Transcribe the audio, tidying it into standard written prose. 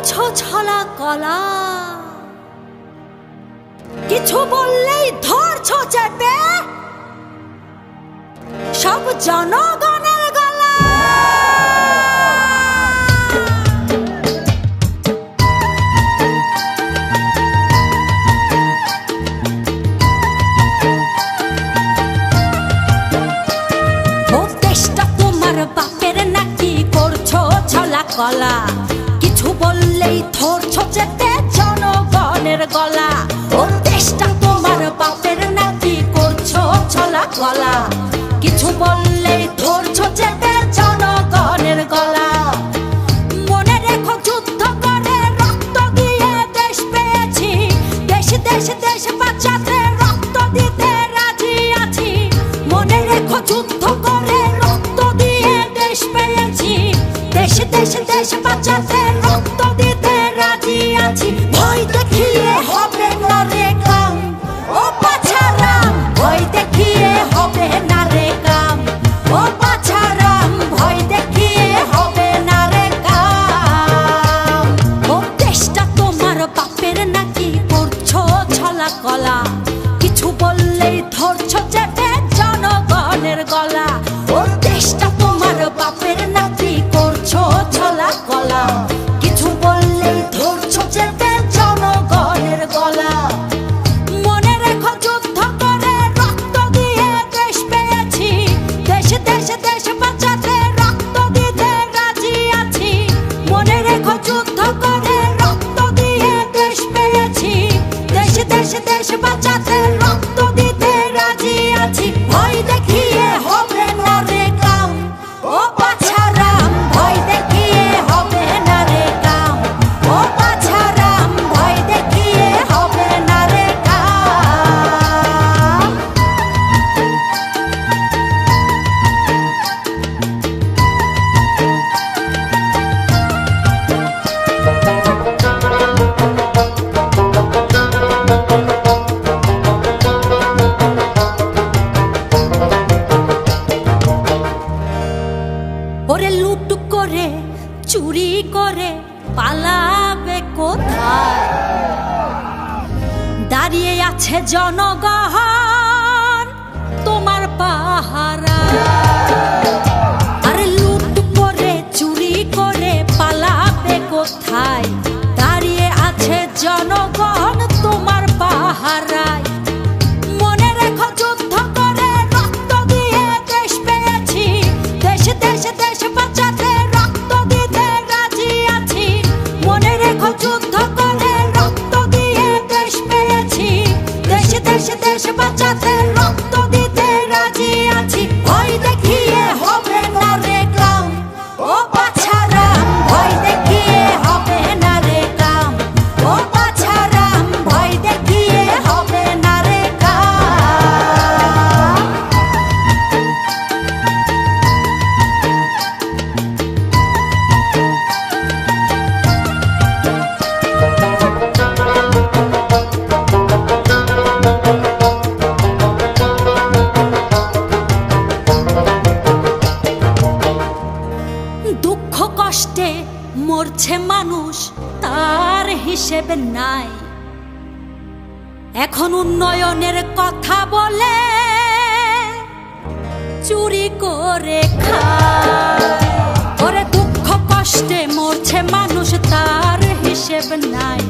করছো ছলা কলা, কিছু বললেই ধরছো চেপে সব জনগণের গলা। ও দেশটা তোমার বাপের নাকি করছো ছলা কলা, কিছু বললেই ধরছো চেপে জনগণের গলা। ও দেশটা তোমার বাপের নাকি করছো ছলা কলা, কিছু বললেই ধরছো চেপে জনগণের গলা। মনে রেখো যুদ্ধ করে রক্ত দিয়ে দেশ পেয়েছি, দেশ দেশ দেশ বাঁচাতে রক্ত দিতে রাজি আছি। মনে রেখো যুদ্ধ করে রক্ত দিয়ে দেশ পেয়েছি, দেশ দেশ দেশ বাঁচাতে রক্ত দিতে রাজি আছি। ভয় দেখিয়ে হবে না রে কাম, ও পাছারাম ভয় দেখিয়ে হবে না রে কাম, ও পাছারাম ভয় দেখিয়ে হবে না রে কাম। ও দেশটা তোমার বাপের নাকি করছো ছলা কলা, কিছু বললেই ধরছো চেপে জনগণের গলা। ও দেশটা তোমার বাপের নাকি করছো ছলা কলা, কিছু বললেই ধরছো চেপে জনগণের গলা। মনে রেখো যুদ্ধ করে রক্ত দিয়ে দেশ পেয়েছি, দেশ দেশ দেশ বাঁচাতে রক্ত দিতে রাজি আছি। মনে রেখো যুদ্ধ করে রক্ত দিয়ে দেশ পেয়েছি, দেশ দেশ দেশ বাঁচাতে রক্ত দিতে রাজি আছি। ভয় দেখিয়ে হবে না রে কাম, ও পাছারাম ভয় দেখিয়ে হবে না রে কাম, ও পাছারাম ভয় দেখিয়ে হবে না রে কাম। ওরে লুট করে চুরি করে পালাবে কোথায়, দাঁড়িয়ে আছে জনগণ তোমার পাহারা। আরে লুট করে চুরি করে পালাবে কোথায়, দাঁড়িয়ে আছে জনগণ তোমার পাহারায়। মনে রেখো যুদ্ধ করে রক্ত দিয়ে দেশ পেয়েছি, দেশ দেশ দেশ বাঁচাতে রক্ত দিতে রাজি আছি। মনে রেখো যুদ্ধ করে রক্ত দিয়ে দেশ পেয়েছি, দেশ দেশ দেশ বাঁচাতে রক্ত দিতে রাজি আছি। ভয় দেখিয়ে হবে না রে কাম, ও পাছারাম ভয় দেখিয়ে হবে না রে কাম, ও পাছারাম ভয় দেখিয়ে হবে না রে কাম। দুঃখ কষ্টে মরছে মানুষ তার হিসেব নাই, এখন উন্নয়নের কথা বলে চুরি করে খায়। ওরে দুঃখ কষ্টে মরছে মানুষ তার হিসেব নাই,